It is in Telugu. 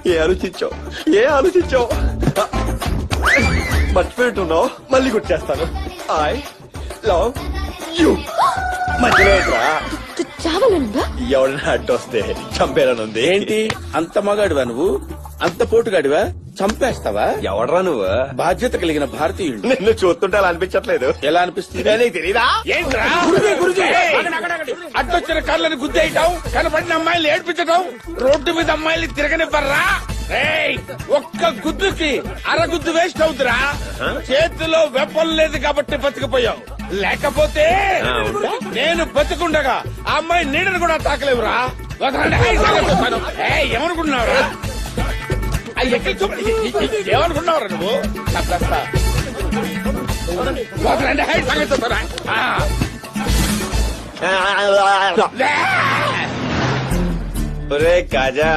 ఏ ఆలోచించావు మర్చిపోయింటున్నావు. మళ్ళీ గుర్తు ఐ లవ్ యూ. మర్చిపోయింట్రా చావాలనుందా? ఎవడన్నా అడ్డొస్తే చంపేరనుంది. ఏంటి అంత మగాడివా నువ్వు? అంత పోటుగాడివా? చంపేస్తావా? ఎవడరా నువ్వు? బాధ్యత కలిగిన భారతీయుడు. నిన్ను చూస్తుంటే అలా అనిపించట్లేదు. ఎలా అనిపిస్తుంది? నీకు తెలీదా? ఏంట్రా? అడ్డొచ్చిన కార్లను గుద్దేయటం, కనపడిన అమ్మాయిలు ఏడ్పించటం, రోడ్డు మీద అమ్మాయిలు తిరగనివ్వరా? ఏయ్, ఒక్క గుద్దుకి అరగుద్దు వేస్ట్ అవుతురా. చేతిలో వెపన్ లేదు కాబట్టి బతికిపోయావు. లేకపోతే నేను బతికుండగా ఆ అమ్మాయి నీడను కూడా తాకలేవురా. ఏమనుకుంటున్నావురా? ఏమనుకున్నావురా నువ్వు? ఒరే కాజా